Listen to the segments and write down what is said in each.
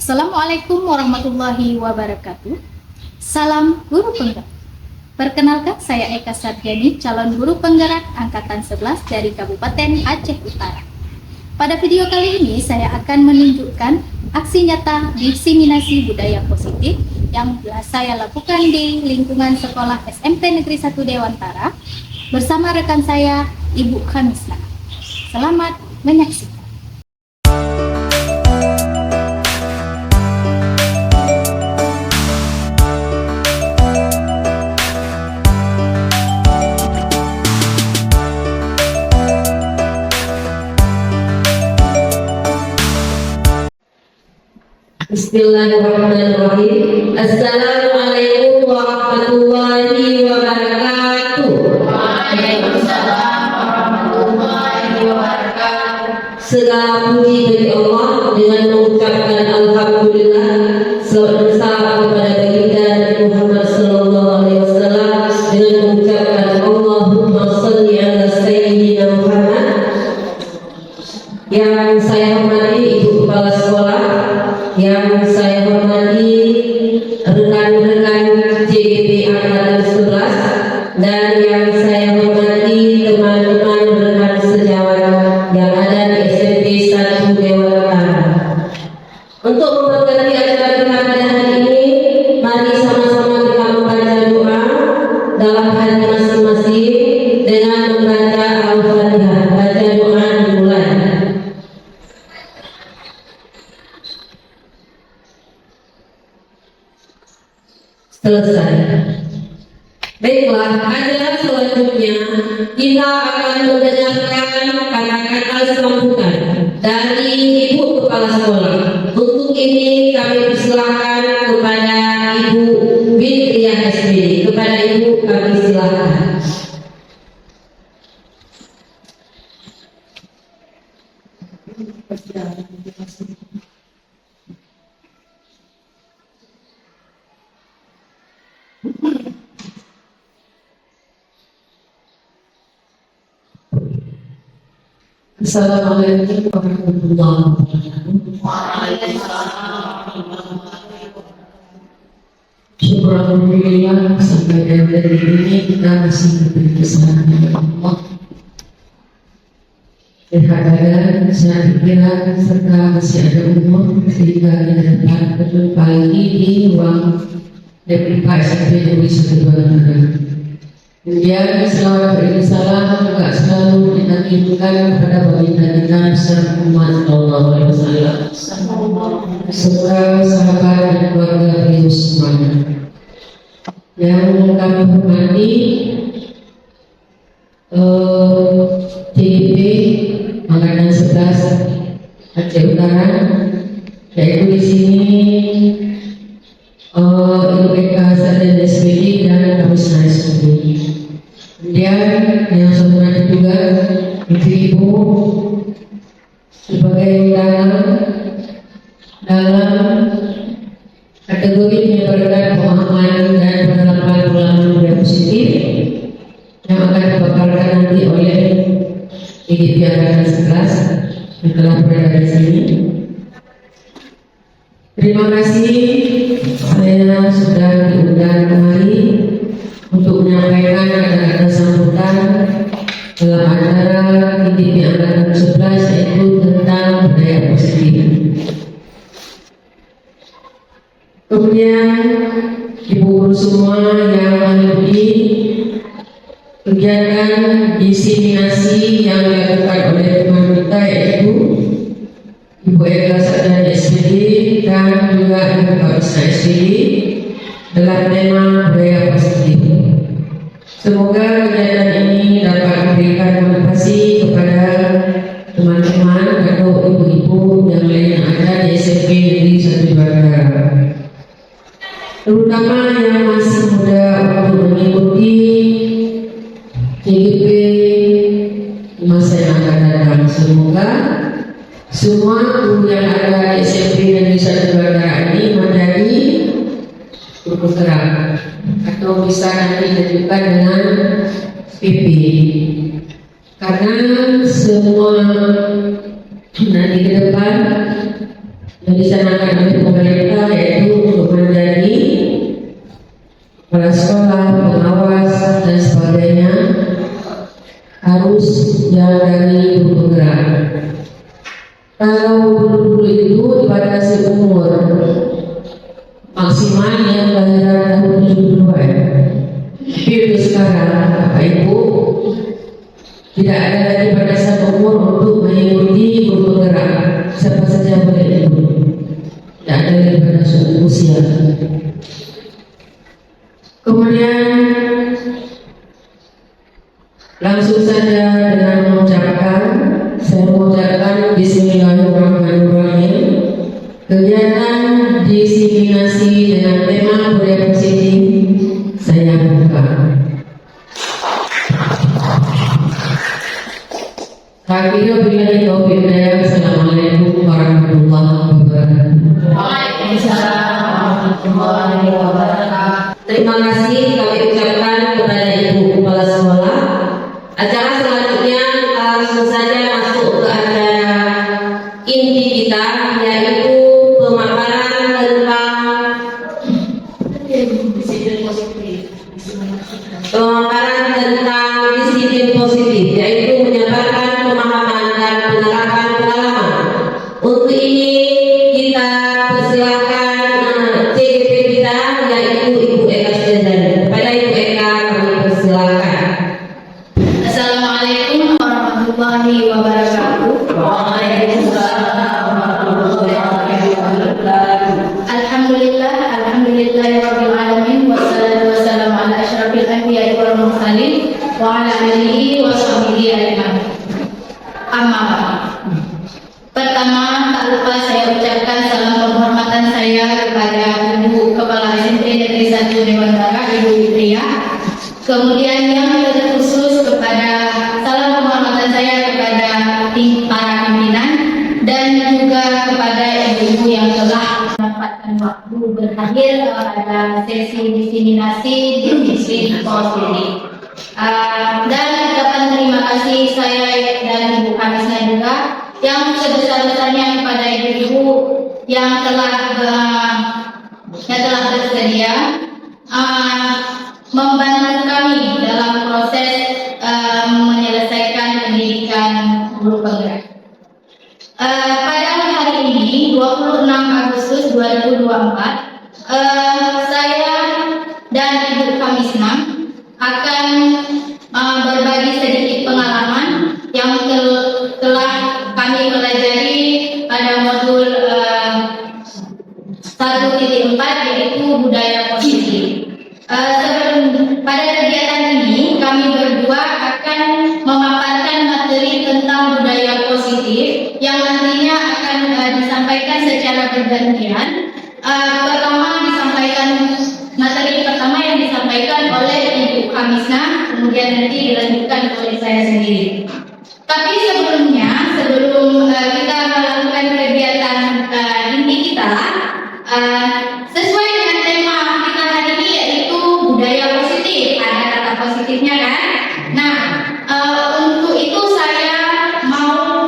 Assalamualaikum warahmatullahi wabarakatuh. Salam guru penggerak. Perkenalkan, saya Eka Sarjani, calon guru penggerak angkatan 11 dari Kabupaten Aceh Utara. Pada video kali ini saya akan menunjukkan aksi nyata diseminasi budaya positif yang saya lakukan di lingkungan sekolah SMP Negeri 1 Dewantara bersama rekan saya, Ibu Khamisna. Selamat menyaksikan. Bismillahirrahmanirrahim. Assalamualaikum warahmatullahi wabarakatuh. Waalaikumsalam warahmatullahi wabarakatuh. Segala puji bagi Allah dengan mengucapkan alhamdulillah, salawat kepada baginda Muhammad sallallahu alaihi wasallam dengan mengucapkan Allahumma shalli ala sayyidina Muhammad. Yang saya hormati Ibu Kepala Sekolah, yang saya hormati rekan-rekan JGP Angkatan 11, dan yang saya hormati teman-teman rekan sejawat yang ada di SMP 1 Dewantara. Untuk memberkati acara kita pada hari ini, mari sama-sama kita membaca doa dalam hati masing-masing dengan membaca Al-Fatihah. Baca doa dimulai. Selesai. Baiklah, acara selanjutnya kita akan mendengarkan kata-kata sambutan dari Ibu Kepala Sekolah. Untuk ini kami persilakan kepada Ibu Bintriyah SBD. Kepada Ibu kami silakan. Assalamualaikum warahmatullahi wabarakatuh. Syukur alhamdulillah sampai dari ini kita masih diberi kesehatan dari Allah, sehat badan, sehat pikiran, serta masih ada umur sehingga kita dapat berjumpa lagi di ruang DPK SMP Negeri 1 Dewantara. Kemudian selawat salam juga selalu kita kirimkan kepada baginda kita Muhammad sallallahu alaihi wasallam, serta sahabat dan keluarga beliau semuanya. Yang kami hormati JGP Angkatan 11 Aceh Utara, yaitu di sini Ibu Eka Sarjani SPD dan Khamisna SPD. Kemudian yang saya hormati juga ibu-ibu sebagai dalam kategori menyebarkan pemahaman dan penerapan pengalaman budaya positif yang akan dipaparkan nanti oleh JGP Angkatan 11 yang telah berada di sini. Terima kasih saya sudah diundang kembali untuk menyampaikan kata-kata sambutan dalam acara JGP Angkatan 11 yaitu tentang budaya positif. Kemudian ibu guru semua yang mengikuti kegiatan diseminasi yang dilakukan oleh teman kita yaitu Ibu Eka Sarjani SPD dan juga Ibu Khamisna SPD dalam tema budaya positif. Semoga kegiatan ini dapat memberikan motivasi kepada teman-teman atau ibu-ibu yang lain yang ada di SMP Negeri 1 Dewantara, terutama yang masih muda untuk mengikuti JGP di masa yang akan datang. Semoga semua guru yang ada di SMP Negeri 1 Dewantara ini menjadi guru penggerak atau bisa nanti dilanjutkan dengan PP, karena semua nanti ke depan dicanangkan oleh pemerintah, yaitu untuk menjadi kepala sekolah, pengawas dan sebagainya harus yang dari guru penggerak. Kalau dulu itu dibatasi umur maksimalnya kelahiran tahun 72 ya. Tapi untuk sekarang Bapak Ibu tidak ada lagi batasan umur untuk mengikuti guru penggerak, siapa saja boleh ikut. Tidak ada lagi batasan usia. Kemudian langsung saja dengan saya mengucapkan Bismillahirrahmanirrahim. Kegiatan diseminasi dengan tema budaya positif saya buka. Assalamualaikum warahmatullahi wabarakatuh. Waalaikumsalam warahmatullahi wabarakatuh. Terima kasih kami ucapkan kepada Ibu Kepala Sekolah. Acara selanjutnya langsung saja masuk ke acara inti kita, yaitu pemaparan tentang disiplin positif, yaitu menyebarkan pemahaman dan penerapan pengalaman. Untuk ini kita persilakan CGP kita, yaitu Ibu Eka Sujadani. Kepada Ibu Eka kami persilakan. Assalamualaikum warahmatullahi wabarakatuh. Waalaikumsalam warahmatullahi wabarakatuh. Alhamdulillahirabbil alamin wassalatu wassalamu ala asyrafil anbiya'i wal mursalin wa ala alihi wa sahbihi ajmain. Amma ba'd. Pertama, tak lupa saya ucapkan salam penghormatan saya kepada Ibu Kepala SMP Negeri 1 Dewan Barat, Ibu Fitria. Kemudian yang terkhusus kepada salam penghormatan saya kepada para pimpinan dan juga kepada ibu-ibu yang telah memanfaatkan waktu berhadir pada sesi diseminasi disiplin positif. Dan ucapan terima kasih saya dan Ibu Kamisna juga yang sebesar-besarnya kepada ibu-ibu yang telah bersedia membantu kami dalam proses menyelesaikan pendidikan guru penggerak. Pada hari ini 26 Agustus 2024, saya dan Ibu Kamisna akan berbagi sedikit pengalaman yang telah kami pelajari pada modul 1.4, yaitu budaya positif. Pada kegiatan ini kami berdua akan memaparkan materi tentang budaya positif yang nantinya akan disampaikan secara bergantian. Materi pertama yang disampaikan oleh Ibu Kamisna, kemudian nanti dilanjutkan oleh saya sendiri. Tapi sebelum kita melakukan kegiatan inti kita, sesuai dengan tema kita hari ini, yaitu budaya positif. Ada kata positifnya kan? Nah, untuk itu saya mau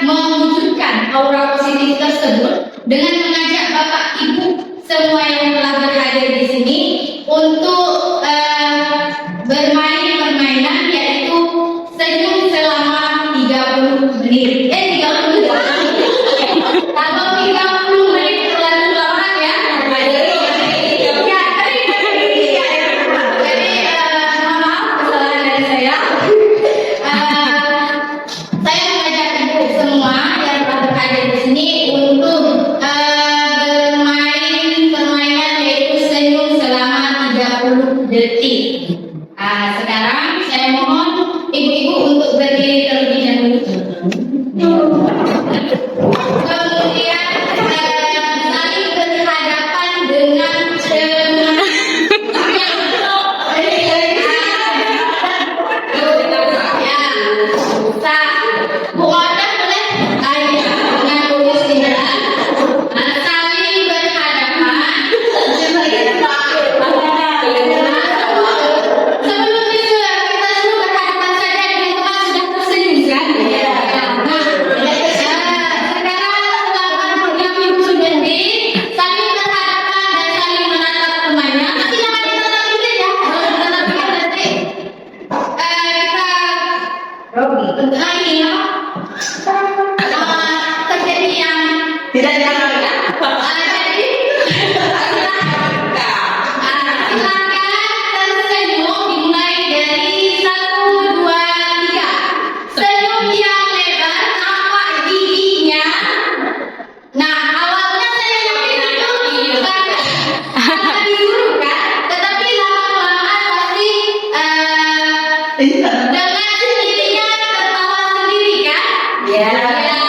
mewujudkan aura positif tersebut dengan mengajak Bapak Ibu semua yang telah berhadir di sini untuk bermain permainan, yaitu senyum selama 30 menit. 30 menit. Kalau 30 menit terlalu lama ya. Jadi maaf kesalahan dari saya. Saya mengajak ibu semua yang telah berhadir di sini untuk bermain permainan, yaitu senyum selama 30 detik. Sekarang saya mohon ibu-ibu untuk berdiri terlebih dahulu. Ini apa? Kejadian Tidak diamalkan. jadi silakan tersenyum dimulai dari 1, 2, 3. Senyum yang lebar, nampak giginya. Nah, awalnya saya yakin itu bukan karena disuruh kan, tetapi lama-kelamaan pasti dengan sendirinya tertawa sendiri kan? Ya. Ya,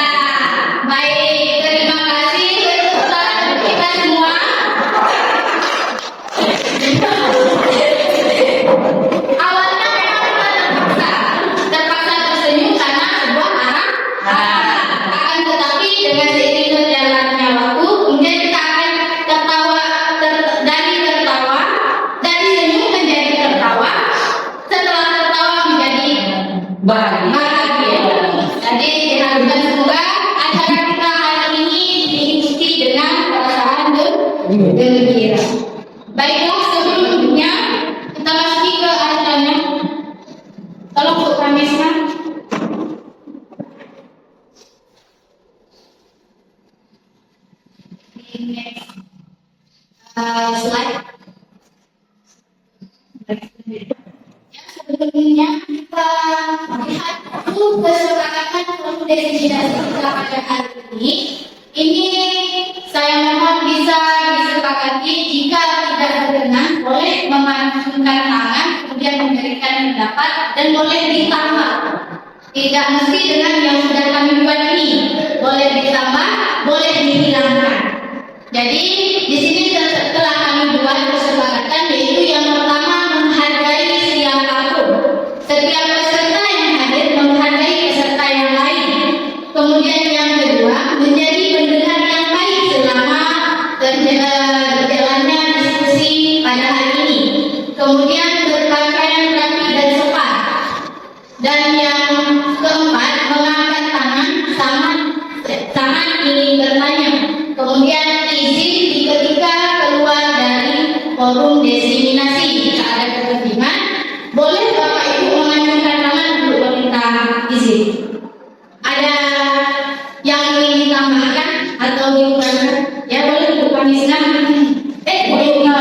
baik, terima kasih untuk kita semua. Awalnya memang kita terpaksa tersenyum karena sebuah arahan. Akan tetapi dengan seiring berjalannya waktu, kemudian kita akan tertawa, dari senyum menjadi tertawa, setelah tertawa menjadi bahagia. Jadi diharapkan semoga acara kita hari ini diikuti dengan perasaan gembira. Baiklah, sebelumnya kita masuk ke acaranya. Tolong Bu Kamisna. Slide. Sebelumnya kita lihat dulu kesepakatan destinasi kita pada hari ini. Ini saya mohon bisa disepakati jika tidak berkenan boleh memacungkan tangan kemudian memberikan pendapat dan boleh ditambah. Tidak mesti dengan yang sudah kami buat ini. Boleh ditambah, boleh dihilangkan. Jadi di sini telah kami buat kesepakatan yaitu yang pertama menghargai siapapun. Setiap peserta yang hadir menghargai peserta yang lain. Kemudian yang kedua menjadi pendengar yang baik selama berjalannya diskusi pada hari ini. Kemudian berpakaian rapi dan sopan. Dan yang keempat mengangkat tangan sama ingin bertanya. Kemudian izin ketika keluar dari forum diseminasi. Jika ada kepentingan, boleh Bapak Ibu mengacungkan tangan untuk meminta izin. Ada yang ingin ditambahkan atau dikurangkan? Ya boleh Bu Kamisna. Boleh kita.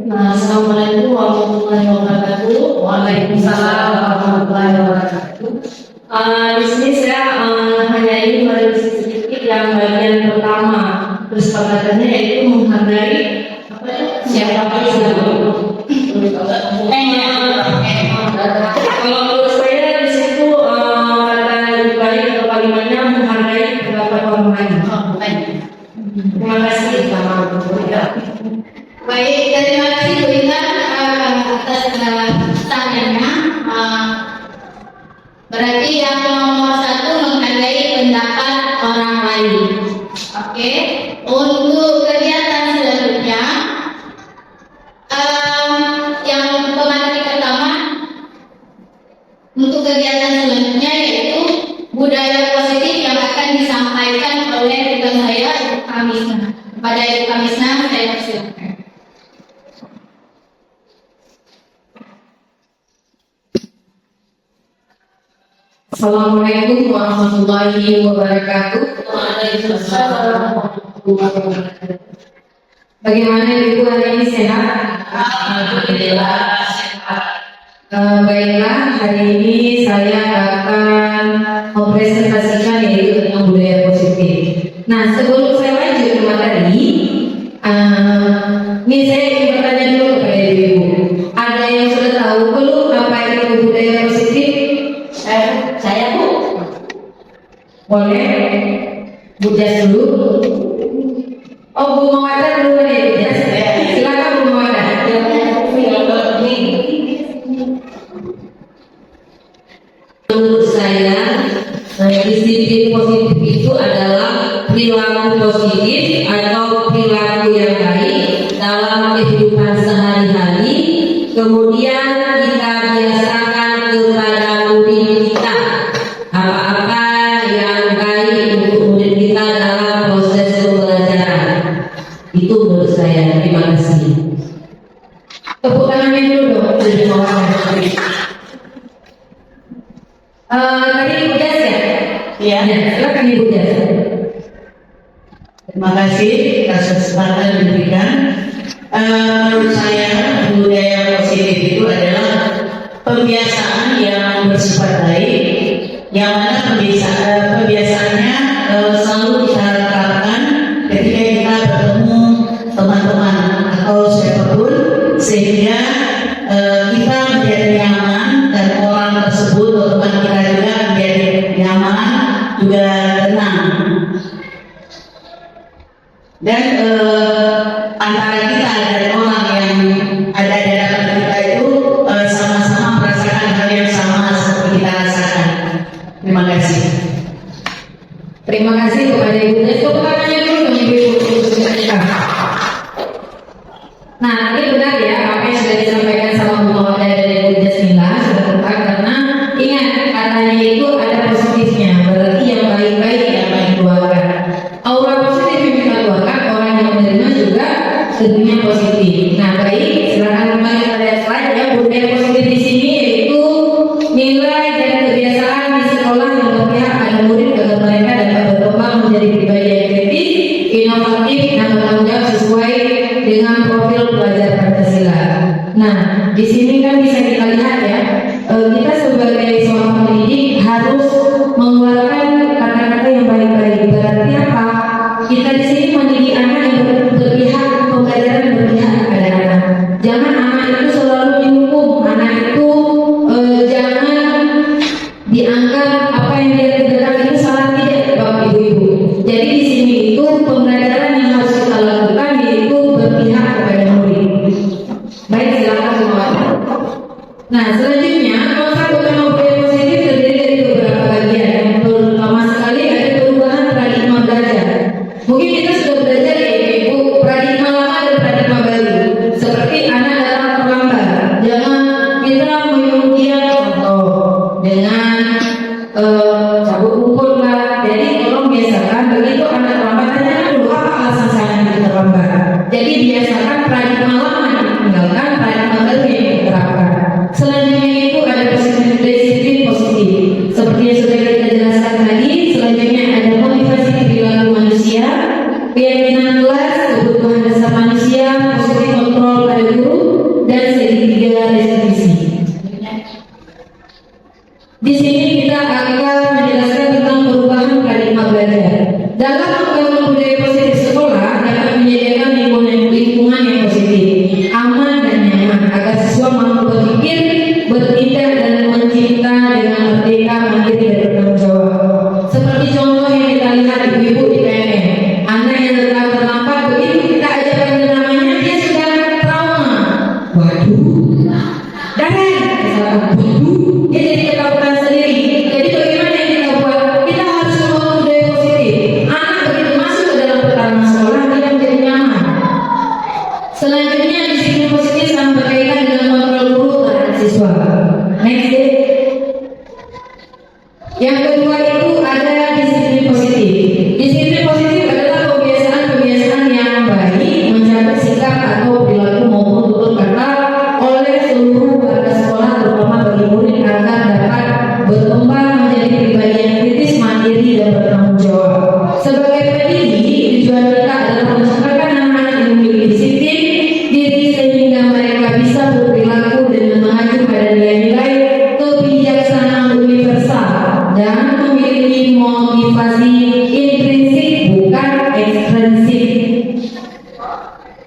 Assalamualaikum warahmatullahi wabarakatuh. Waalaikumsalam warahmatullahi wabarakatuh. Di sini saya hanya ingin merevisi sedikit yang bagian pertama kesepakatannya yaitu menghargai siapa Kalau menurut saya di situ kata lebih baik atau kalimatnya menghargai pendapat orang lain. Terima kasih. Baik, terima kasih Bu Intan atas sarannya. Berarti yang nomor 1 menghargai pendapat orang lain. Oke. Untuk kegiatan selanjutnya, yang pemateri pertama untuk kegiatan selanjutnya yaitu budaya positif yang akan disampaikan oleh rekan saya Ibu Kamisna. Pada Ibu Kamisna saya persilakan. Assalamualaikum warahmatullahi wabarakatuh. Bagaimana Ibu hari ini sehat? Alhamdulillah sehat. Baiklah, hari ini saya akan mempresentasikan yaitu tentang budaya positif. Nah, sebelum saya lanjut ke materi, ini saya ingin bertanya dulu kepada Ibu. Ada yang sudah tahu belum apa itu budaya positif? Saya Bu. Boleh Bu Jas dulu. Oh, Bu Mawada dulu nih Bu Jas. Silakan Bu Mawada. Menurut saya disiplin positif itu adalah perilaku positif atau perilaku yang baik dalam kehidupan sehari-hari. Kemudian kita biasakan kepada murid kita apa-apa yang baik untuk murid kita dalam proses pembelajaran. Itu menurut saya. Terima kasih. Tepuk tangannya dulu dong. Tadi Ibu Jas ya? Ya, Ya, silakan Ibu Jas. terima kasih atas kesempatan yang diberikan. Menurut saya budaya positif itu adalah pembiasaan yang bersifat baik, yang mana pembiasaannya selalu kita terapkan ketika kita bertemu teman-teman atau siapapun, sehingga kita menjadi nyaman dan orang tersebut atau teman kita juga menjadi nyaman, juga tenang. Dan antara kita dan orang yang ada di dalam kita itu sama-sama merasakan hal yang sama seperti kita rasakan. Terima kasih. Terima kasih kepada Ibu Jas. Tepuk tangannya dulu dong Ibu. Nah, ini benar ya apa yang sudah disampaikan sama Bu Mawada dan Ibu Jasmila sudah tepat, karena ingat katanya itu ada positifnya, berarti yang baik-baik yang baik keluarkan. Aura positif yang kita keluarkan, orang yang menerima juga tentunya positif. Nah, baik, silakan kembali pada slide ya. Budaya positif di sini yaitu nilai dan kebiasaan di sekolah yang berpihak pada murid agar mereka dapat berkembang menjadi pribadi yang kritis, inovatif, dan bertanggung jawab sesuai dengan profil pelajar Pancasila. Nah, di sini kan bisa kita lihat ya, kita sebagai seorang pendidik harus mengeluarkan kata-kata yang baik-baik. Berarti apa? Kita di sini mendidik anak yang berpihak, pembelajaran berpihak kepada anak. Jangan anak itu selalu dihukum, anak itu jangan dianggap apa yang dia kerjakan itu salah, tidak, Bapak Ibu-ibu. Jadi di sini itu pembelajaran yang harus kita lakukan yaitu berpihak kepada murid. Baik, silakan semua. Nah, selanjutnya konsep utama budaya positif terdiri dari beberapa bagian. Yang pertama sekali ada perubahan paradigma belajar. Mungkin kita sudah belajar ya Ibu, paradigma lama dan paradigma baru. Seperti anak datang terlambat, jangan kita menyuruh dia contoh dengan cabut rumput lah. Jadi tolong biasakan begitu anak terlambat, tanyakan dulu apa alasan saya itu terlambat. Jadi biasakan paradigma lama ditinggalkan, paradigma baru yang diterapkan. Selanjutnya itu ada disiplin positif. Seperti yang sudah kita jelaskan tadi, selanjutnya ada motivasi perilaku manusia, keyakinan kelas, kebutuhan dasar manusia, positif kontrol pada guru, dan segitiga restitusi. Di sini kita akan menjelaskan tentang perubahan paradigma belajar. Dalam membangun budaya positif sekolah dapat menyediakan lingkungan yang positif, aman dan nyaman agar siswa mampu berpikir, bertindak dan mencipta dengan merdeka, mandiri dan bertanggung jawab. Seperti contoh yang kita lihat ibu-ibu di PNM, anak yang datang terlambat begitu kita ajak panggil namanya dia sudah trauma. Waduh, dan waduh, dia jadi ketakutan sendiri. Jadi bagaimana yang kita buat? Kita harus membangun budaya positif. Anak begitu masuk ke dalam pertama sekolah dia menjadi nyaman. Selanjutnya disiplin positif sangat berkaitan dengan kontrol guru terhadap siswa. Next deh. Yang kedua itu ada disiplin positif. Disiplin positif adalah kebiasaan-kebiasaan yang baik mencapai sikap atau perilaku maupun tutur kata oleh seluruh warga sekolah, terutama bagi murid agar dapat berkembang menjadi pribadi yang kritis, mandiri dan bertanggung jawab. Sebagai pendidik, tujuan kita adalah menciptakan anak-anak yang memiliki disiplin diri sehingga mereka bisa berperilaku dengan mengacu pada nilai-nilai kebijaksanaan universal dan memiliki motivasi intrinsik bukan ekstrinsik.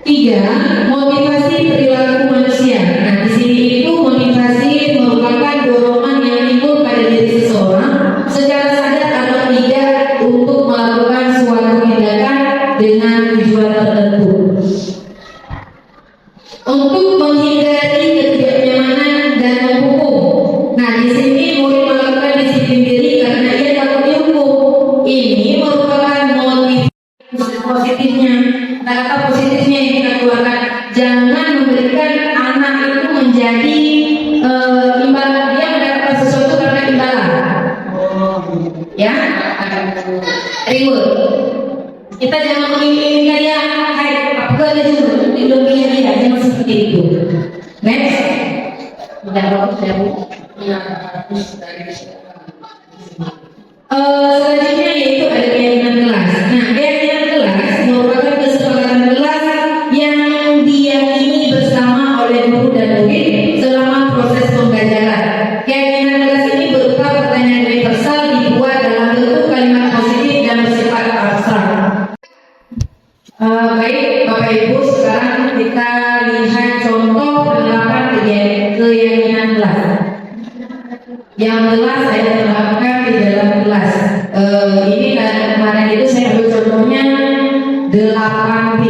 3. Motivasi perilaku manusia. Nah, di sini itu motivasi merupakan dorongan yang timbul pada diri seseorang secara sadar atau tidak untuk melakukan suatu tindakan dengan tujuan tertentu. Untuk menghindari ketidaknyamanan dan menghukum. Nah, di sini murid melakukan disiplin diri karena ia takut dihukum. Ini merupakan motivasi positifnya. Kata positifnya yang kita keluarkan, jangan memberikan anak itu menjadi imbalan, dia mendapatkan sesuatu karena imbalan. Ya, reward. Kita jangan menginginkan dia, hai, apa ada juga hidupnya dia, jangan seperti itu. Next, udah Bu. Selanjutnya yaitu ada keyakinan kelas. Nah, keyakinan kelas merupakan kesepakatan kelas yang diyakini bersama oleh guru dan murid selama proses pembelajaran. Keyakinan kelas ini berupa pertanyaan universal dibuat dalam bentuk kalimat positif dan bersifat abstrak. Baik Bapak Ibu, sekarang kita lihat contoh penerapan keyakinan kelas yang telah saya terapkan di dalam kelas. Ini kemarin itu saya ambil contohnya 8B.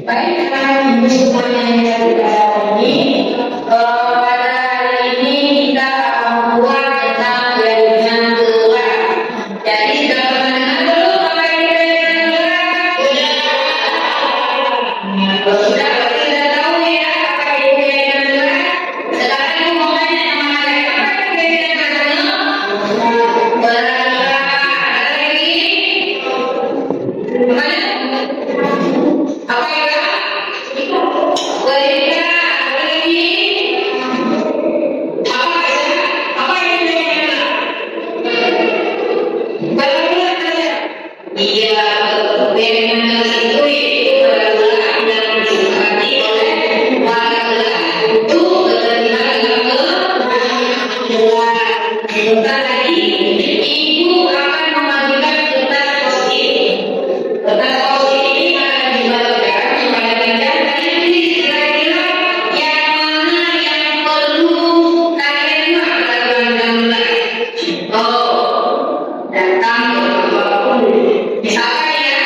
Baik, sekarang semuanya yang kita ini pada hari ini kita akan membuat tentang keyakinan kelas. Jadi sudah pernah dengar belum apa itu keyakinan kelas? Sudah pasti sudah tahu ya apa itu keyakinan kelas. Sekarang aku mau tanya sama kalian, apa itu keyakinan kelas? Berapa lagi? Mana? Apa itu? Wanita lagi. Apa itu? Bagaimana saja? Iya, keyakinan kelas itu yaitu adalah yang disepakati oleh para kelas itu keterlibatan dalam kelas. Sebentar lagi, ibu akan membagikan kertas positif. Kertas positif ini akan dibagikan kepada kalian kira-kira yang mana yang perlu kalian lakukan dalam kelas. Datang beberapa waktu. Misalkan ya,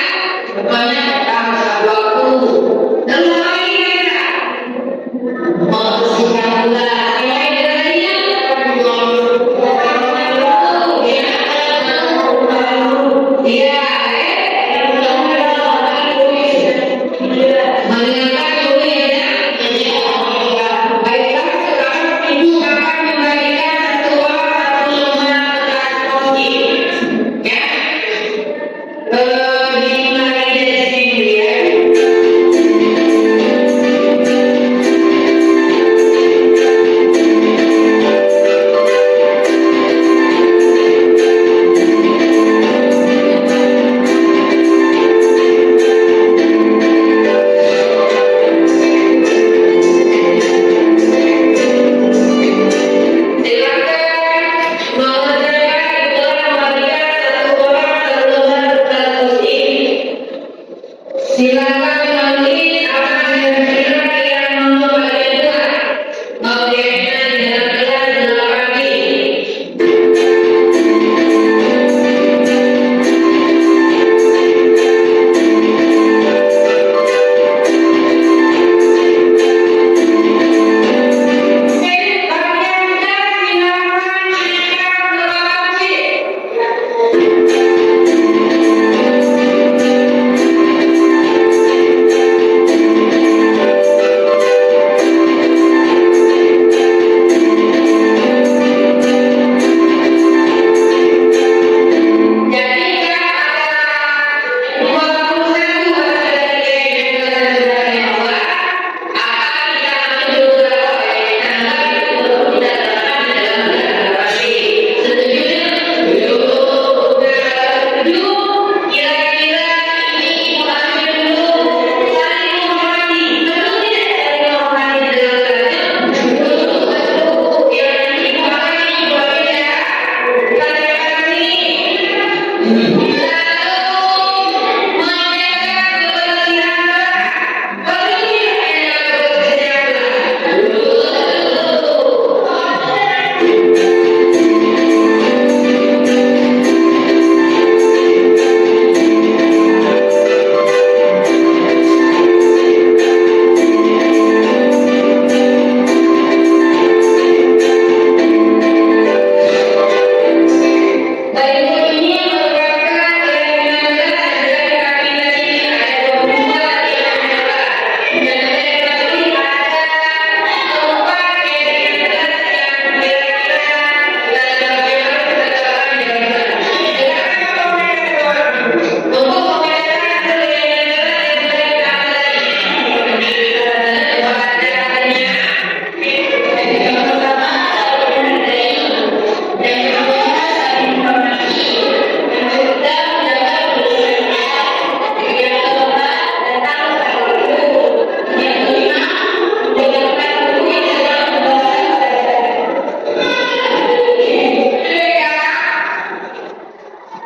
contohnya datang beberapa waktu. Lalu apa lagi kira-kira? Membersihkan kelas. Yang lain kira-kira?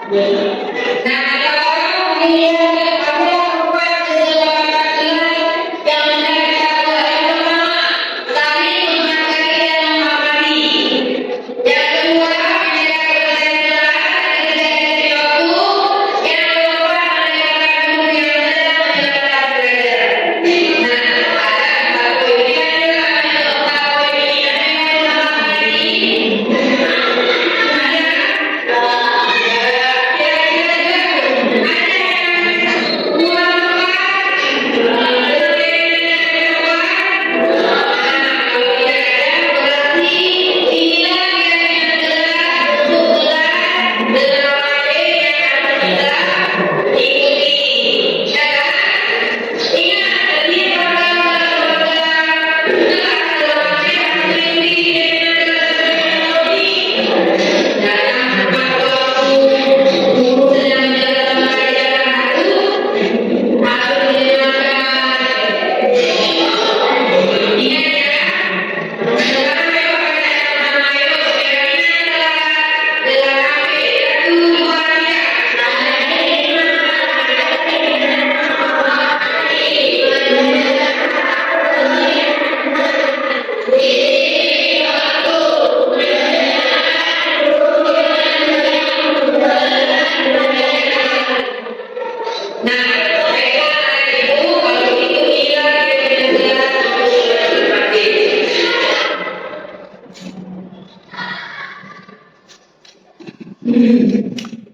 Nah, ada orang menginginkan kepada empat kejelasan yang menjadi satu yang pertama, saling menghargai dan menghormati. Yang kedua, menjaga kebersihan dan waktu. Yang keempat, menegakkan hukum yang benar menjalankan belajar. Nah, ada empat poin ini adalah empat poin ini adalah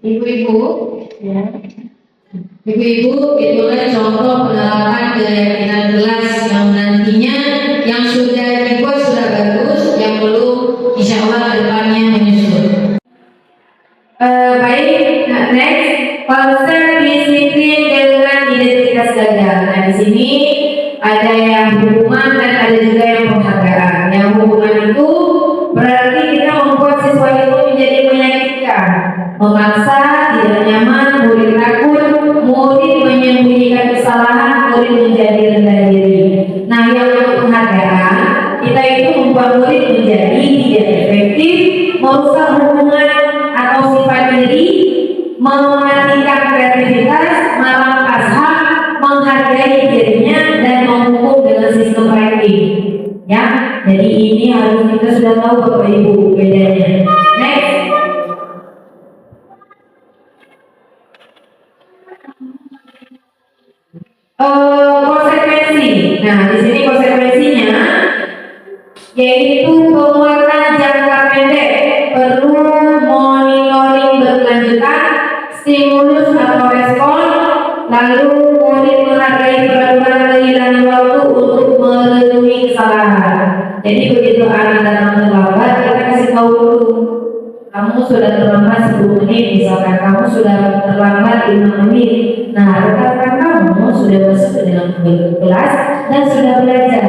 Ibu-ibu, ya. Ibu-ibu, itulah contoh penerapan keyakinan kelas yang nantinya yang sudah dibuat sudah bagus, yang belum insya Allah depannya menyusul. Baik, next konsep disiplin dengan identitas gagal. Nah di sini ada yang hubungan dan ada juga yang penghargaan. Yang hubungan itu berarti kita membuat siswa itu menjadi menyakitkan, memaksa, tidak nyaman, murid takut, murid menyembunyikan kesalahan, murid menjadi rendah diri. Nah yang penghargaan, kita itu membuat murid menjadi tidak efektif, merusak hubungan atau sifat diri, mematikan kreativitas, merampas hak, menghargai dirinya dan menghukum dengan sistem ranking. Ya, jadi ini harus kita sudah tahu Bapak Ibu bedanya. Next. Konsekuensi. Nah, di sini konsekuensinya yaitu penguatan jangka pendek, perlu monitoring berkelanjutan, stimulus atau respon, lalu murid menghargai peraturan kehilangan waktu untuk merenungi kesalahan. Jadi begitu anak datang terlambat, kita kasih tahu dulu. Kamu sudah terlambat 10 menit, misalkan kamu sudah terlambat 5 menit. Nah, rekan-rekan kamu sudah masuk ke dalam kelas dan sudah belajar.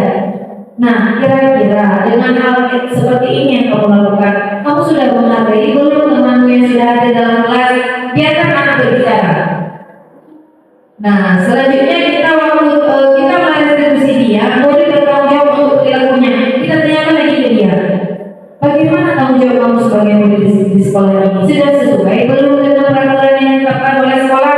Nah, kira-kira dengan hal seperti ini yang kamu lakukan, kamu sudah menghargai belum temanmu yang sudah ada dalam kelas? Biarkan anak berbicara. Nah, selanjutnya kita waktu kita merestitusi dia, murid bertanggung jawab untuk perilakunya. Kita tanyakan lagi ke dia, bagaimana tanggung jawab kamu sebagai murid di sekolah ini? Sudah sesuai belum dengan peraturan yang ditetapkan oleh sekolah?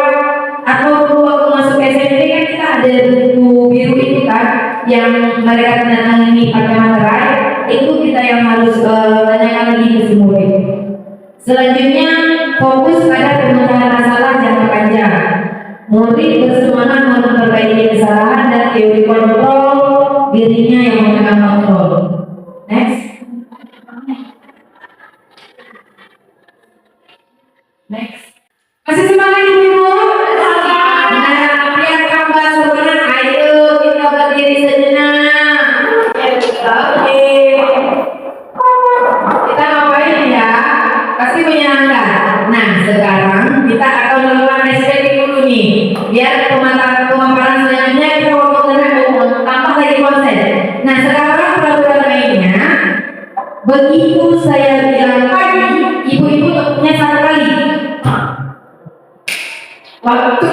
Atau waktu masuk SMP kan kita ada buku biru itu kan, yang mereka tanda-tangani pakai materai, itu kita yang harus tanyakan lagi ke si murid. Selanjutnya fokus pada pemecahan masalah jangka panjang. Murid bersemangat memperbaiki kesalahan dan teori kontrol dirinya yang memegang kontrol. Next. Next. Masih semangat ibu? Nah, biar tambah semangat, ayo kita berdiri sejenak. Oke. Kita ngapain ya? Pasti menyenangkan. Nah, sekarang kita akan melakukan SPT dulu nih. Biar pemaparan selanjutnya kita waktu tenang tambah lagi konsep. Nah, sekarang peraturan lainnya. Begitu saya bilang pagi, ibu-ibu punya satu kali. Waktu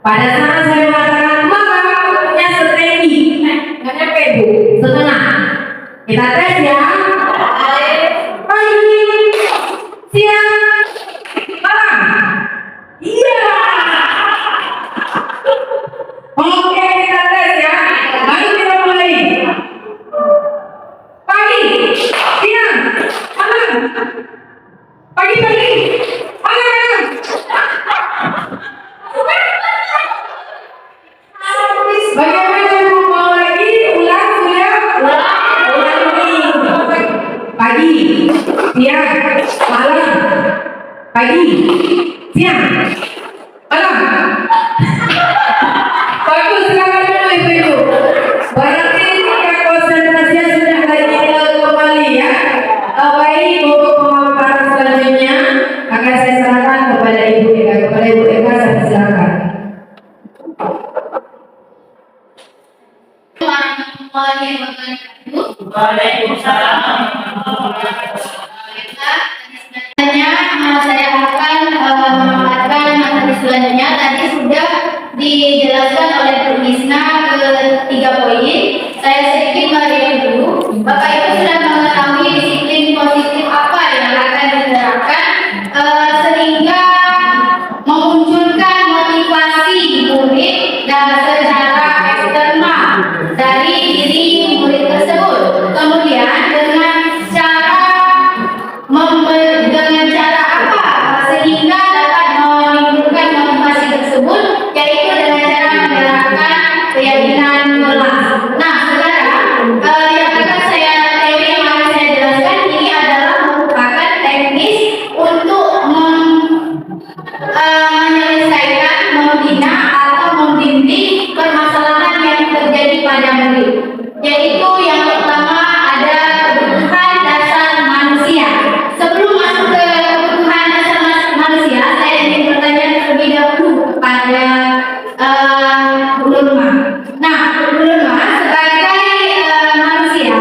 pada saat saya mengatakan maka punya strategi nggak nyampe bu setengah kita tes ya pagi siang, malam, pagi, siang, malam. Bagus, silakan dulu ibu-ibu. Berarti konsentrasinya sudah kembali ya. Baik, untuk pemaparan selanjutnya akan saya serahkan kepada Ibu Eka. Kepada Ibu Eka saya silakan. Warahmatullahi wabarakatuh. Waalaikumsalam. Selanjutnya saya akan memaparkan materi selanjutnya. Tadi sudah dijelaskan oleh Bu Misna ke 3 poin. Saya sedikit mereview dulu. Bapak Ibu sudah mengetahui disiplin positif apa yang akan diterapkan sehingga memunculkan motivasi murid dan secara eksternal dari diri murid tersebut. Kemudian dengan cara apa sehingga dapat menimbulkan motivasi tersebut, yaitu dengan cara menerapkan keyakinan kelas. Nah, sekarang yang akan saya teori yang akan saya jelaskan ini adalah merupakan teknis untuk menyelesaikan, membina atau membimbing permasalahan yang terjadi pada murid. Yaitu yang pertama ada kebutuhan dasar manusia. Sebelum masuk ke kebutuhan dasar manusia, saya ingin bertanya terlebih dahulu kepada Bu Nurma. Nah, Bu Nurma sebagai manusia,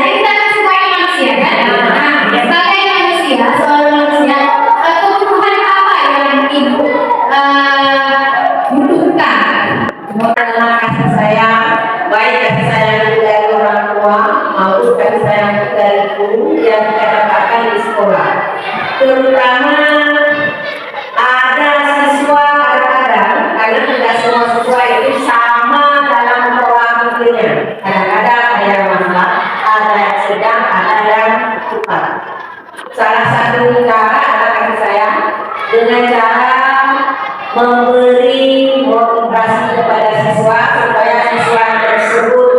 kita kan sebagai manusia kan? Nah, sebagai manusia, seorang manusia, kebutuhan apa yang Ibu butuhkan? Adalah kasih sayang, baik kasih sayang dari orang tua maupun kasih sayang dari guru yang kita dapatkan di sekolah. Terutama ada siswa kadang-kadang, karena tidak semua siswa itu sama dalam pola pikirnya. Kadang-kadang ada yang lambat, ada yang sedang, ada yang cepat. Salah satu cara adalah kasih sayang dengan cara memberi motivasi kepada siswa supaya siswa tersebut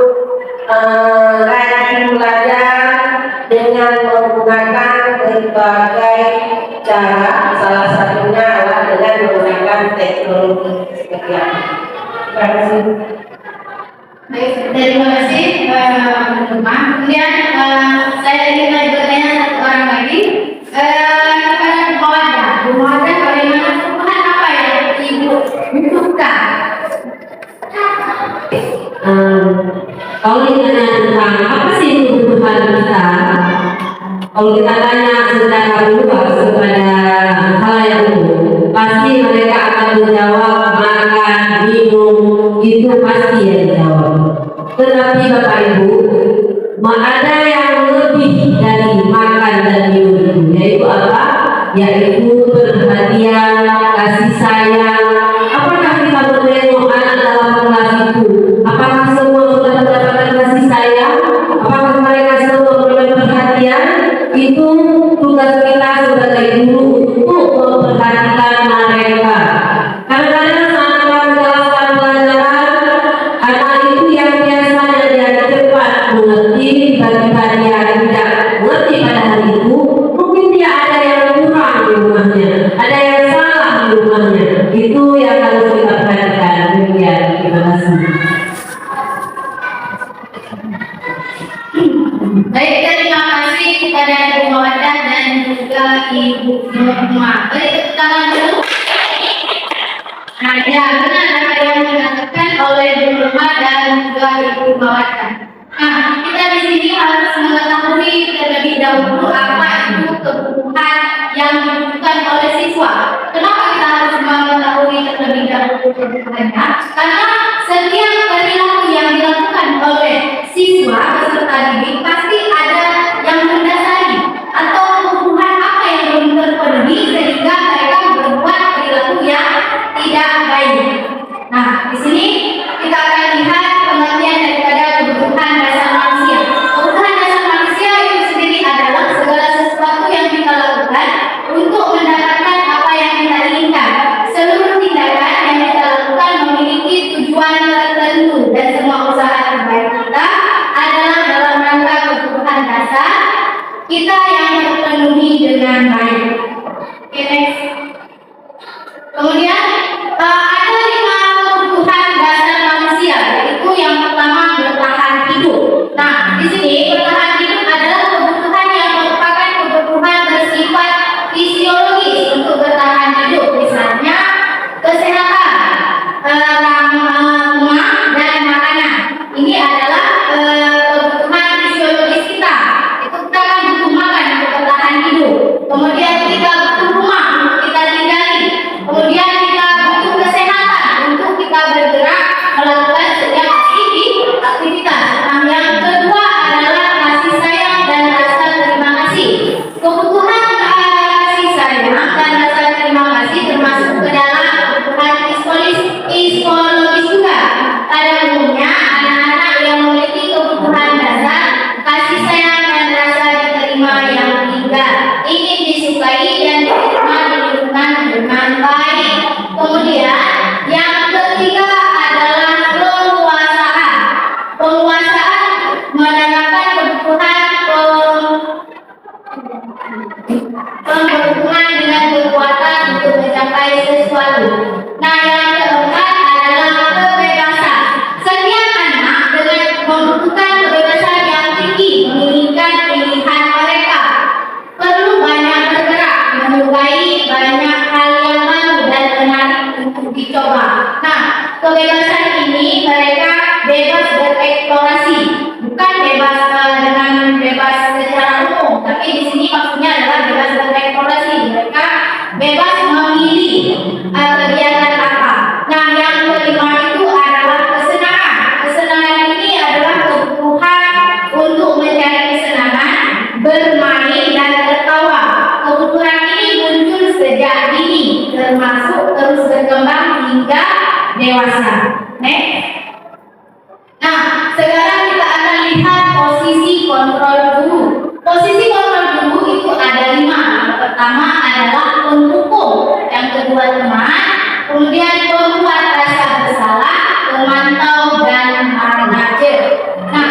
rajin belajar dengan menggunakan berbagai cara. Salah satunya adalah dengan menggunakan teknologi seperti apa. Terima kasih. Baik, terima kasih Bu Nurma. Kemudian saya ingin bertanya satu orang lagi kepada Bu Mawadah. Bu Mawadah, bagaimana kebutuhan apa yang Ibu butuhkan? Kalau ditanya tentang apa sih kebutuhan kita, kalau kita tanya secara luas kepada hal yang umum, pasti mereka akan menjawab makan, minum, itu pasti yang dijawab. Tetapi Bapak Ibu, ada yang lebih dari makan dan minum itu, yaitu apa? Yaitu perhatian, kasih sayang. Apakah kita menengok anak dalam kelas itu? Apakah semua sudah mendapatkan kasih sayang? Apakah mereka semua mendapat perhatian? Itu tugas kita sebagai guru untuk memperhatikan mereka. Kadang-kadang saat kita menjelaskan pelajaran, anak itu yang biasanya dia cepat mengerti, tiba-tiba dia tidak mengerti pada hari itu, mungkin dia ada yang kurang di rumahnya, ada yang salah di rumahnya. Itu yang harus kita perhatikan. Demikian, terima kasih. Baik, terima kasih kepada Ibu Mawadah dan juga Ibu Nurma. Baik, tepuk tangan dulu. Nah, ya benar apa yang dikatakan oleh Bu Nurma dan juga Ibu Mawadah. Nah, kita di sini harus mengetahui terlebih dahulu apa itu kebutuhan yang dibutuhkan oleh siswa. Kenapa kita harus mengetahui terlebih dahulu kebutuhannya? Karena setiap perilaku yang dilakukan oleh siswa peserta didik pasti ada yang mendasari atau kebutuhan apa yang belum terpenuhi sehingga mereka berbuat perilaku yang tidak baik. Nah, di sini kita akan lihat pengertian daripada kebutuhan dasar manusia. Kebutuhan dasar manusia itu sendiri adalah segala sesuatu yang kita lakukan untuk mendapatkan apa yang kita inginkan. Seluruh tindakan yang kita lakukan memiliki tujuan kita yang terpenuhi dengan baik. Oke, next. Kemudian ada 5 kebutuhan dasar manusia, yaitu yang pertama bertahan hidup. Nah, di sini bertahan hidup adalah kebutuhan yang merupakan kebutuhan bersifat fisiologis untuk bertahan hidup, misalnya kesehatan, rumah dan makanan. Ini adalah kebutuhan fisiologis kita. Itu kita kan butuh makan untuk bertahan hidup. Kemudian kita butuh rumah untuk kita tinggali. Kemudian kita butuh kesehatan untuk kita bergerak melakukan setiap aktivitas. Nah, yang kedua adalah kasih sayang dan rasa terima kasih. Kebutuhan kasih sayang dan rasa terima kasih termasuk ke dalam kebutuhan psikologis juga. Pada umumnya anak-anak yang memiliki kebutuhan dasar kasih sayang dan rasa diterima yang tinggi, ingin disukai dan diterima di lingkungan dengan baik. Kemudian yang ketiga adalah penguasaan. Penguasaan menandakan kebutuhan kebutuhan dengan kekuatan untuk mencapai sesuatu. Nah, yang keempat adalah kebebasan. Setiap anak dengan membutuhkan kebebasan yang tinggi, menginginkan pilihan mereka, perlu banyak bergerak, menyukai banyak hal yang baru dan menarik untuk dicoba. Nah, kebebasan ini mereka bebas bereksplorasi, bukan bebas dengan bebas secara umum, tapi di sini maksudnya adalah bebas bereksplorasi. Mereka bebas memilih kegiatan apa. Nah, yang kelima itu adalah kesenangan. Kesenangan ini adalah kebutuhan untuk mencari kesenangan, bermain dan tertawa. Kebutuhan ini muncul sejak dini, termasuk terus berkembang hingga dewasa. Next. Nah, sekarang kita akan lihat posisi kontrol guru. Posisi kontrol guru itu ada 5. Yang pertama adalah pendukung, yang kedua teman, kemudian pembuat rasa bersalah, pemantau dan manajer. Nah,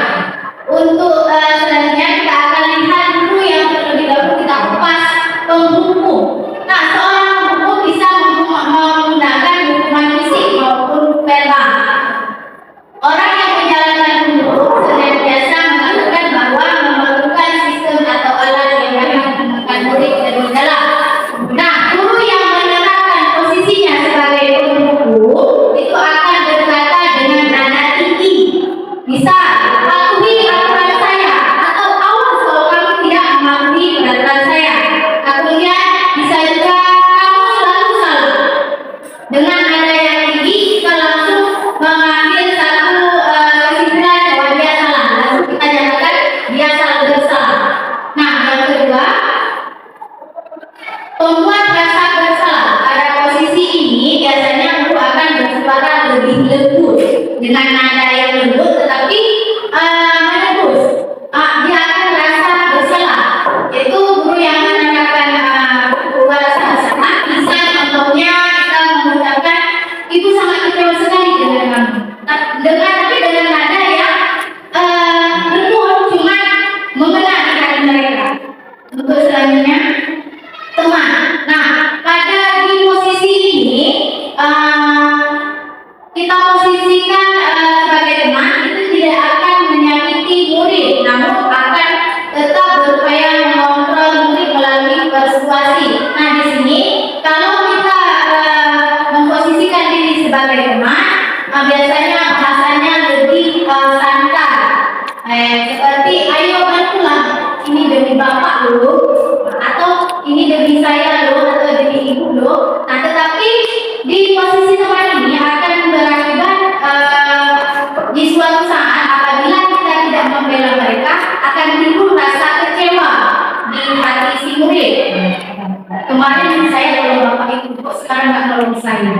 untuk selanjutnya kita akan lihat dulu yang terlebih dahulu kita kupas penghukum. Nah, seorang penghukum bisa menggunakan hukuman fisik maupun verbal. Orang yang menjalankan hukum senantiasa mengatakan bahwa memerlukan sistem atau alat yang dapat menekan murid lebih dalam. Nah, guru yang menerapkan posisinya sebagai penghukum itu akan berkata dengan nada tinggi. Misal, patuhi aturan saya, atau awas kalau kamu tidak mematuhi peraturan saya. Kemudian bisa juga kamu selalu salah. Dengan nada yang tinggi kita langsung mengambil satu kesimpulan bahwa dia salah. Langsung kita nyatakan dia selalu bersalah. Nah, yang kedua, pembuat rasa bersalah. Pada posisi ini biasanya guru akan bersuara lebih lembut dengan nada yang lembut tetapi menembus. Dia akan merasa bersalah. Itu guru yang menerapkan rasa bersalah. Bisa contohnya kita mengucapkan, ibu sangat kecewa sekali dengan kamu. Tapi dengan nada yang lembut, cuma mengena di hati mereka. Untuk selanjutnya teman. Nah, pada di posisi ini kita posisikan sebagai teman itu tidak akan menyakiti murid, namun akan tetap berupaya mengontrol murid melalui persuasi. Nah, di sini kalau kita memposisikan diri sebagai teman, biasanya bahasanya lebih santai. Seperti ayo bantulah, ini demi bapak loh, atau ini demi saya loh, atau demi ibu loh. Nah, tetapi di posisi teman ini akan berakibat di suatu saat apabila kita tidak membela mereka akan timbul rasa kecewa di hati si murid. Kemarin saya nolong bapak itu, kok sekarang nggak nolong saya?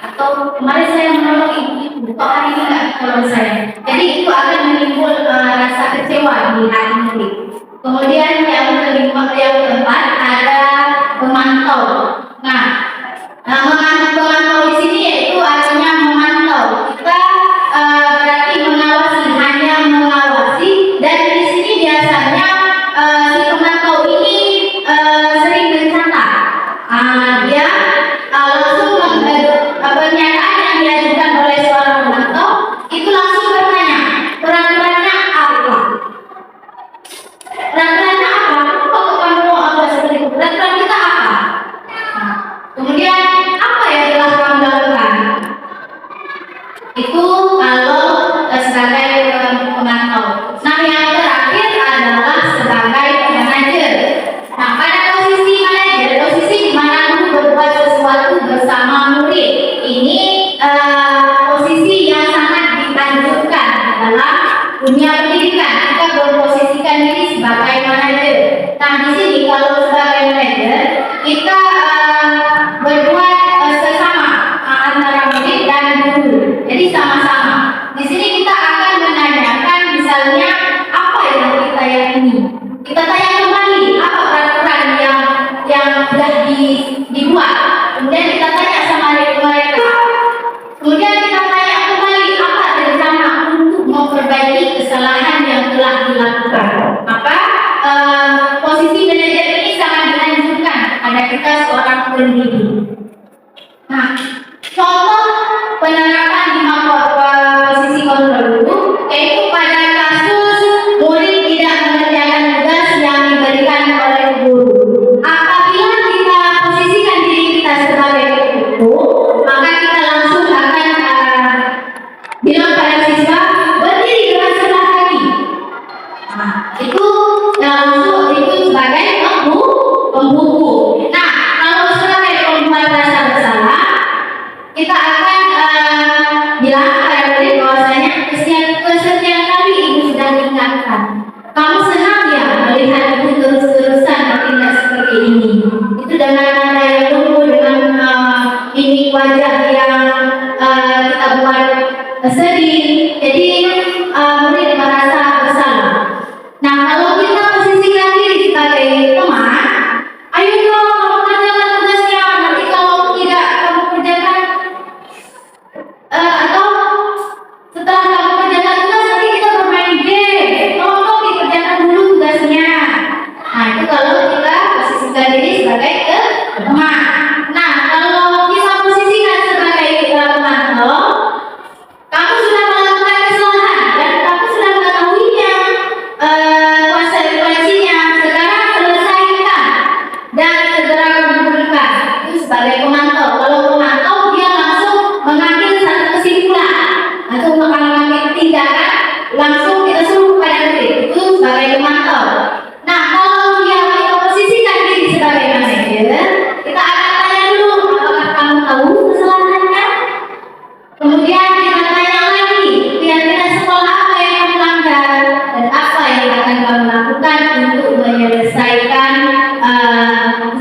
Atau kemarin saya menolong ibu, kok hari ini nggak nolong saya? Jadi itu akan menimbul rasa kecewa di hati murid. Kemudian yang keempat ada pemantau. Nah, pemantau di sini yaitu artinya memantau. Kita berarti mengawasi, hanya mengawasi, dan di sini biasanya si ini. Kita tanya kembali apa peraturan yang sudah dibuat. Kemudian kita tanya sama mereka. Kemudian kita tanya kembali apa rencana untuk memperbaiki kesalahan yang telah dilakukan. Maka posisi manajer ini sangat dianjurkan pada kita seorang pendidik. Nah, contoh penerapan di posisi kontrol guru yaitu pada kasus murid tidak mengerjakan tugas yang diberikan oleh guru. Apabila kita posisikan diri kita sebagai guru, maka kita langsung akan bilang pada siswa berdiri dengan sebelah kaki. Nah, itu langsung itu sebagai pembuku. Nah, kalau sebagai pembuat rasa bersalah, kita akan bilang pada murid bahwasanya kesekian kali ibu sudah ingatkan. Kamu senang ya melihat ibu terus-terusan bertindak seperti ini. Itu dengan nada yang lembut, dengan ini wajah yang kita buat sedih. Jadi murid merasa bersalah. Nah, kalau kita posisikan diri sebagai teman, ayo dong kamu kerjakan tugasnya. Nanti kalau tidak kamu kerjakan atau setelah kamu kerjakan tugas nanti kita bermain game. Tolong dikerjakan dulu tugasnya. Nah, itu kalau kita posisikan diri sebagai teman. Nah, kalau kita posisikan sebagai teman, kamu sudah melakukan kesalahan dan kamu sudah mengetahuinya konsekuensinya. Sekarang selesaikan dan segera kumpulkan. Itu sebagai pemantau. Kalau pemantau dia langsung mengambil satu kesimpulan atau mengambil tindakan, langsung kita suruh kepada murid. Itu sebagai pemantau. Nah, kalau dia kita posisikan diri sebagai manajer, kita akan tanya dulu apakah kamu tahu kesalahannya. Kemudian kita tanya lagi, kira-kira sekolah apa yang kamu langgar dan apa yang akan kamu lakukan untuk menyelesaikan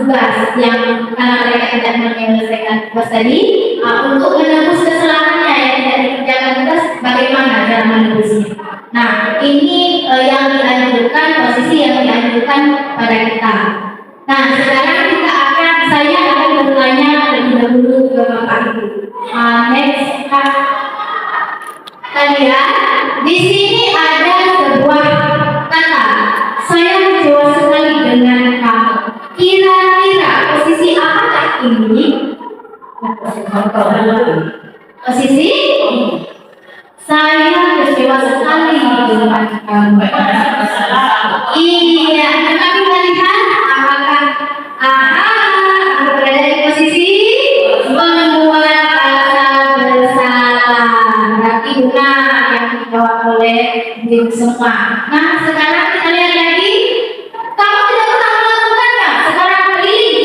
tugas yang karena mereka tidak menyelesaikan tugas tadi, untuk menebus kesalahannya yang tidak dikerjakan tugas, bagaimana cara menebusnya. Nah, ini yang dianjurkan, posisi yang dianjurkan pada kita. Nah, sekarang saya akan bertanya terlebih dahulu ke Bapak Ibu. Next, kalian di sini ada sebuah kata. Saya kecewa sekali dengan kamu. Kira-kira posisi apakah ini? Posisi saya kecewa sekali dengan kamu. Iya, coba kita lihat apakah berada di posisi membuat rasa bersalah. Berarti benar yang dijawab oleh diri semua. Nah, sekarang kita lihat lagi. Kamu tidak pernah melakukannya. Sekarang keliling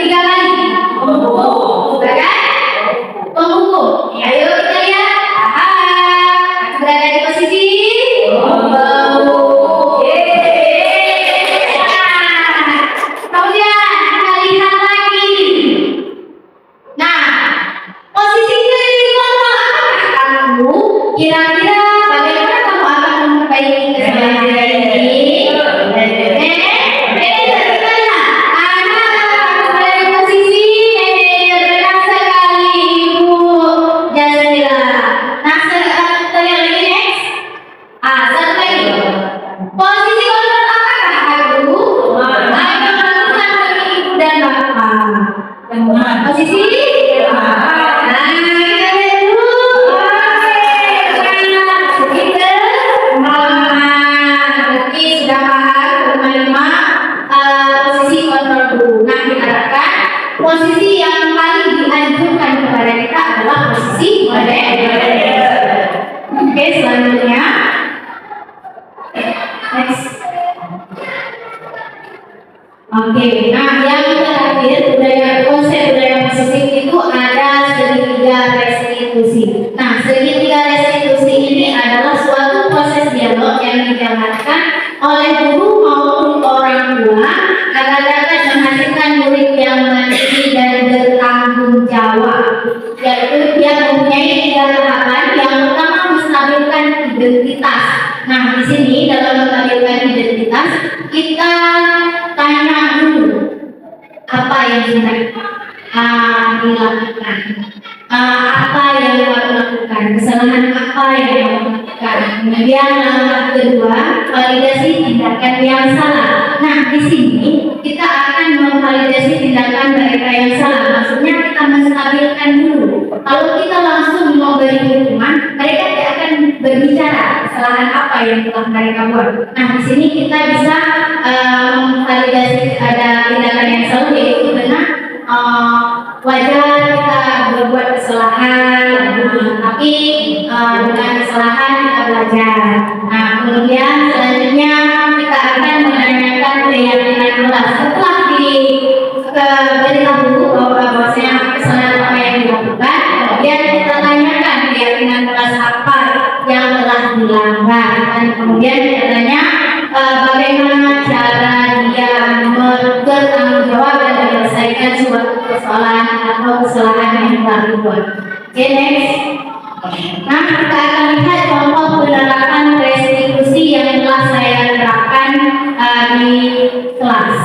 tiga kali. Sudah kan? Pembuku. Ayo kita lihat. Berada di posisi pembuku. Kemudian kita lihat lagi. Nah, posisi kelimanya apakah kamu? Kira-kira bagaimana kamu akan memperbaiki kesalahan ini? Manajer kita lihat. Pada posisi manajer, benar sekali Ibu Jasmila. Nah, kita lihat lagi next. Satu lagi. Posisi kontrol apakah aku? Ayo lakukan bagi ibu dan bapak. Posisi? Nah, kita lihat dulu. Kita berarti sudah paham menerima posisi kontrol dulu. Nah, diharapkan posisi yang paling dianjurkan kepada kita adalah posisi manajer. Oke, selanjutnya. Next. Oke, nah yang terakhir konsep budaya positif itu ada segitiga restitusi. Nah, segitiga restitusi ini adalah suatu proses dialog yang dijalankan oleh guru maupun orang tua agar dapat menghasilkan murid yang mandiri dan bertanggung jawab. Yaitu dia mempunyai 3 tahapan. Yang pertama, menstabilkan identitas. Nah, di sini dalam menstabilkan identitas dilakukan. Apa yang kamu lakukan, kesalahan apa yang kamu lakukan. Kemudian langkah kedua, validasi tindakan yang salah. Nah, di sini kita akan memvalidasi tindakan mereka yang salah. Maksudnya kita menstabilkan dulu. Kalau kita langsung memberi hukuman, mereka tidak akan berbicara kesalahan apa yang telah mereka buat. Nah, di sini kita bisa memvalidasi ada tindakan yang salah, yaitu dengan wajar kita berbuat kesalahan, tapi dengan kesalahan kita belajar. Nah, kemudian selanjutnya kita akan menanyakan keyakinan kelas. Setelah diberitahu bahwasanya kesalahan apa yang dilakukan, kemudian kita tanyakan keyakinan kelas apa yang telah dilanggar, dan kemudian kita tanya bagaimana cara dia bertanggung jawab dan menyelesaikan suatu persoalan atau kesalahan yang telah dibuat. Oke, next. Nah, kita akan lihat contoh penerapan restitusi yang telah saya terapkan di kelas.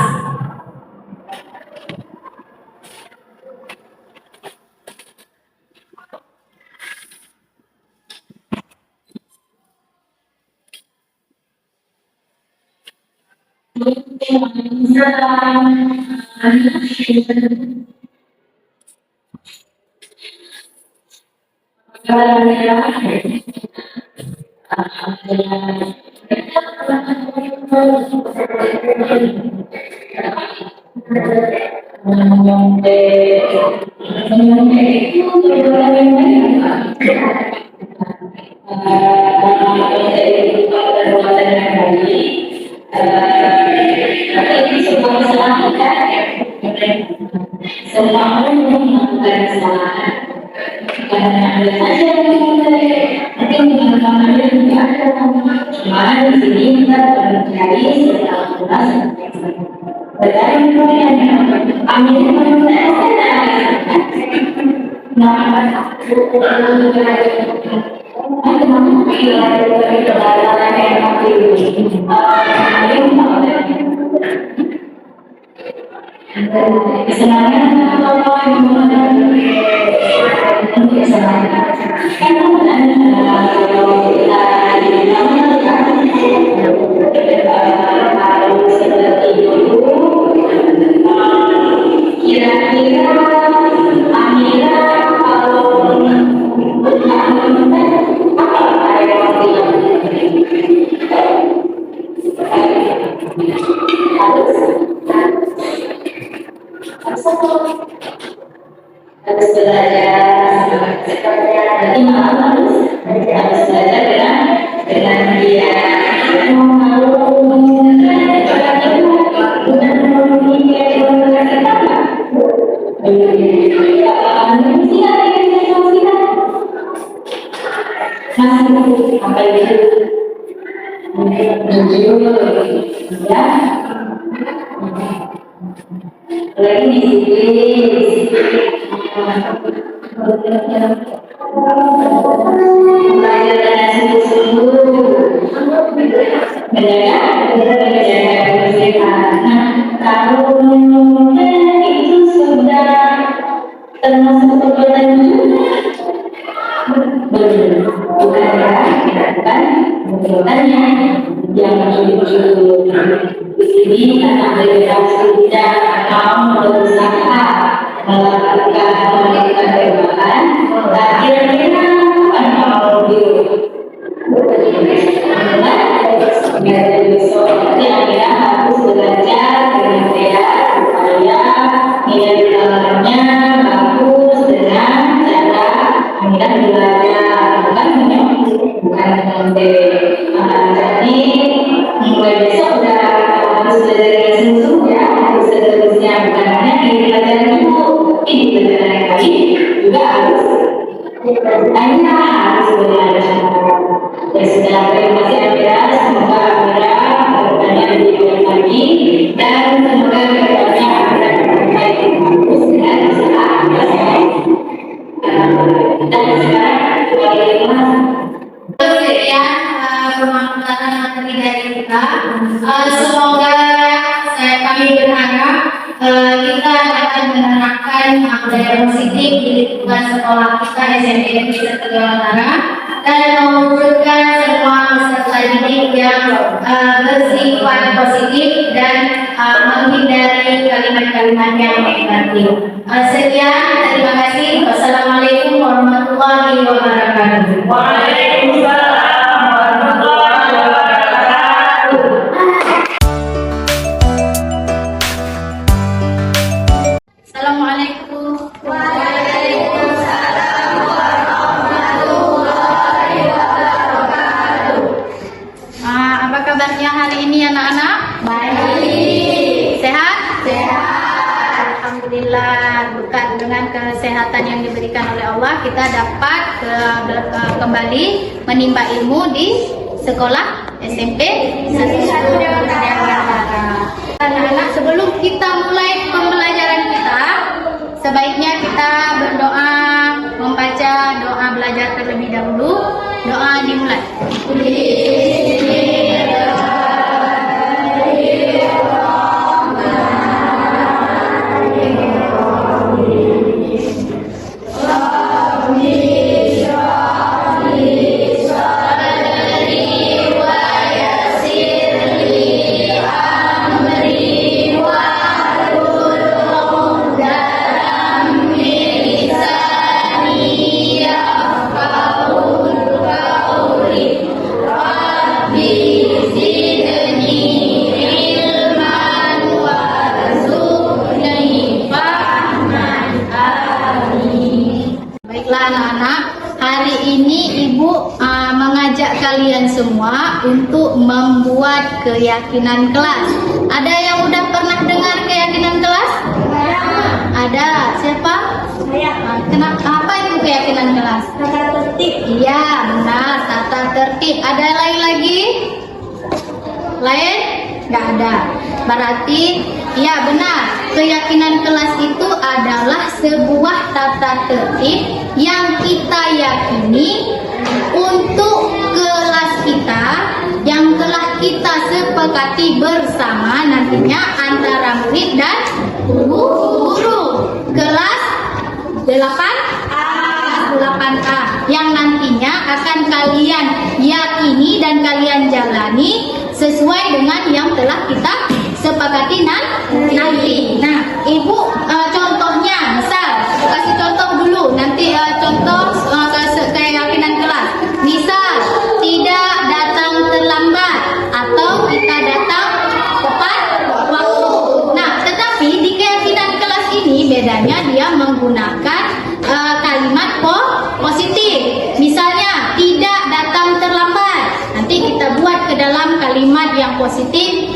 Semoga kami berharap kita akan menyebarkan budaya positif di lingkungan sekolah kita SMP Negeri 1 Utara dan mewujudkan semua peserta didik yang bersifat positif dan menghindari kalimat-kalimat yang negatif. Sekian, terima kasih. Wassalamualaikum warahmatullahi wabarakatuh. Waalaikumsalam warahmatullahi wabarakatuh. Assalamualaikum. Apa kabarnya hari ini anak-anak? Baik. Sehat? Sehat. Alhamdulillah, berkat dengan kesehatan yang diberikan oleh Allah, kita dapat kembali menimba ilmu di sekolah SMP 1 Anak-anak, sebelum kita mulai pembelajaran kita, sebaiknya kita berdoa, membaca doa belajar terlebih dahulu. Doa dimulai. Baiklah anak-anak, hari ini Ibu mengajak kalian semua untuk membuat keyakinan kelas. Ada yang udah pernah dengar keyakinan kelas? Ada. Siapa? Saya. Apa itu keyakinan kelas? Tata tertib. Iya, benar, tata tertib. Ada lain lagi? Lain? Nggak ada. Berarti, ya benar, keyakinan kelas itu adalah sebuah tata tertib yang kita yakini untuk kelas kita yang telah kita sepakati bersama nantinya antara murid dan guru. Kelas 8A yang nantinya akan kalian yakini dan kalian jalani sesuai dengan yang telah kita sepakati nanti. Nah, Ibu contohnya, misal kasih contoh dulu, nanti contoh keyakinan kelas. Misal tidak datang terlambat atau kita datang tepat waktu. Nah, tetapi di keyakinan kelas ini bedanya dia menggunakan kalimat positif. Misalnya tidak datang terlambat. Nanti kita buat ke dalam kalimat yang positif,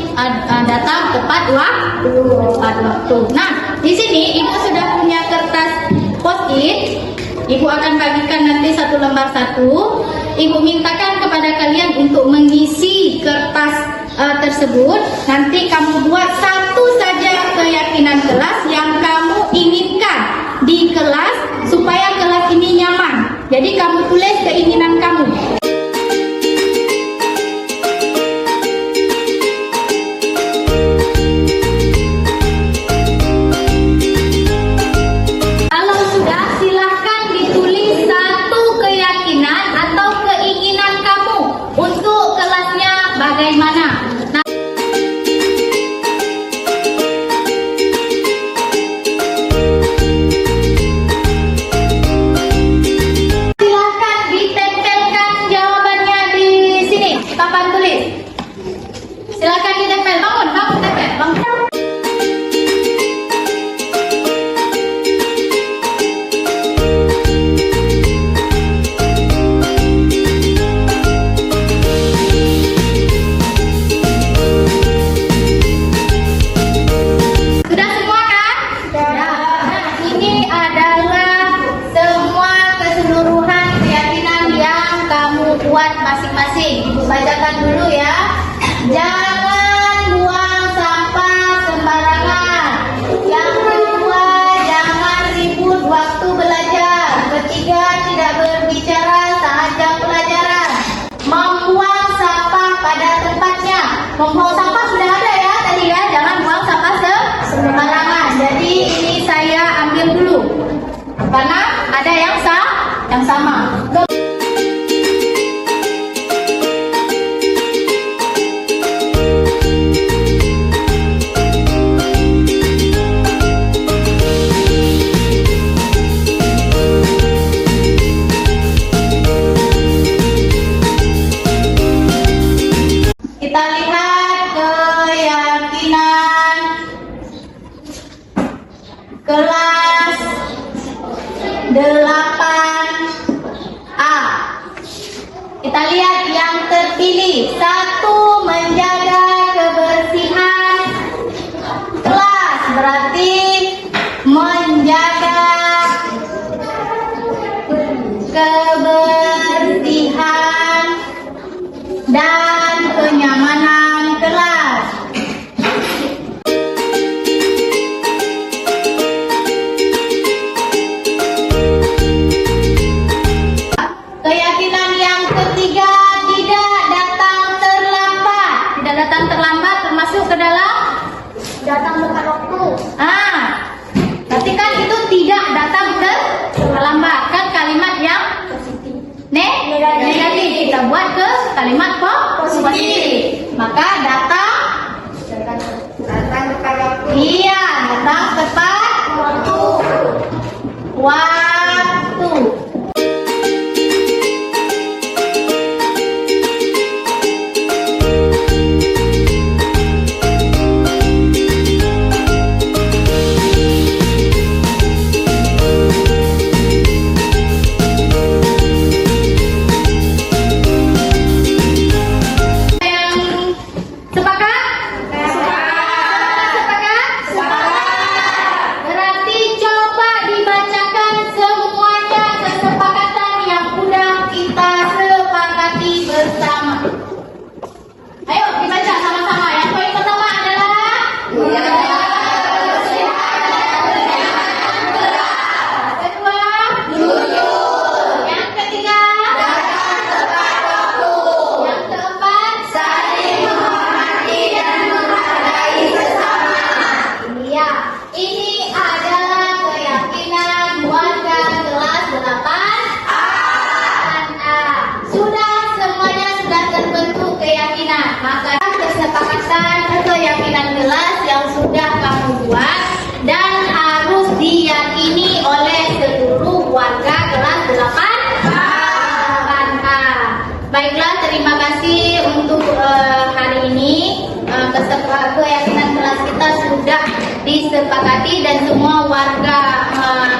datang tepat waktu. Nah, di sini Ibu sudah punya kertas post-it. Ibu akan bagikan nanti 1 lembar 1. Ibu mintakan kepada kalian untuk mengisi kertas tersebut. Nanti kamu buat satu saja keyakinan kelas yang kamu inginkan di kelas supaya kelas ini nyaman. Jadi kamu tulis keinginan kamu. Kalau sudah, silahkan ditulis satu keyakinan atau keinginan kamu untuk kelasnya bagaimana. Silahkan ditempelkan karena ada yang sama. Kita lihat keyakinan kelas 8A. Kita lihat yang terpilih. 1. Menjaga kebersihan kelas, berarti menjaga kebersihan dan kenyamanan kelas. Keyakinan yang ketiga, tidak datang terlambat. Tidak datang terlambat termasuk ke dalam datang tepat waktu. Berarti kan itu tidak datang terlambat, kan kalimat yang negatif. Kita buat ke kalimat positif. Maka datang tepat waktu. Iya, datang tepat waktu. Berarti coba dibacakan semuanya kesepakatan yang udah kita sepakati bersama. Ayo dibaca sama-sama. Yang poin pertama adalah kedua, yang ketiga, yang keempat, saling menghormati dan menghargai sesama. Iya, ini adalah keyakinan warga kelas 8A. Sudah semuanya sudah terbentuk keyakinan. Maka kesepakatan keyakinan kelas yang sudah kamu buat dan harus diyakini oleh seluruh warga kelas 8A. Baiklah, terima kasih untuk hari ini. Keyakinan kelas kita sudah disepakati dan semua warga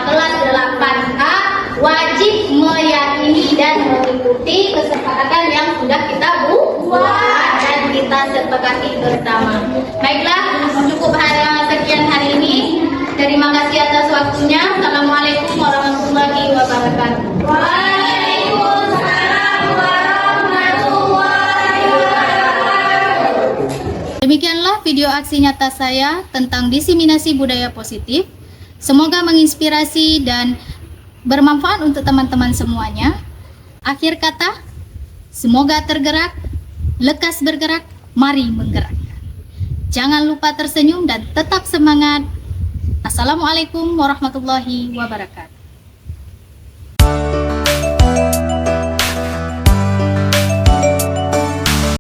kelas 8A wajib meyakini dan mengikuti kesepakatan yang sudah kita buat dan kita sepakati bersama. Baiklah, cukup sekian hari ini. Terima kasih atas waktunya. Assalamualaikum warahmatullahi wabarakatuh. Waalaikumsalam warahmatullahi wabarakatuh. Demikianlah video aksi nyata saya tentang diseminasi budaya positif. Semoga menginspirasi dan bermanfaat untuk teman-teman semuanya. Akhir kata, semoga tergerak, lekas bergerak, mari menggerak. Jangan lupa tersenyum dan tetap semangat. Assalamualaikum warahmatullahi wabarakatuh.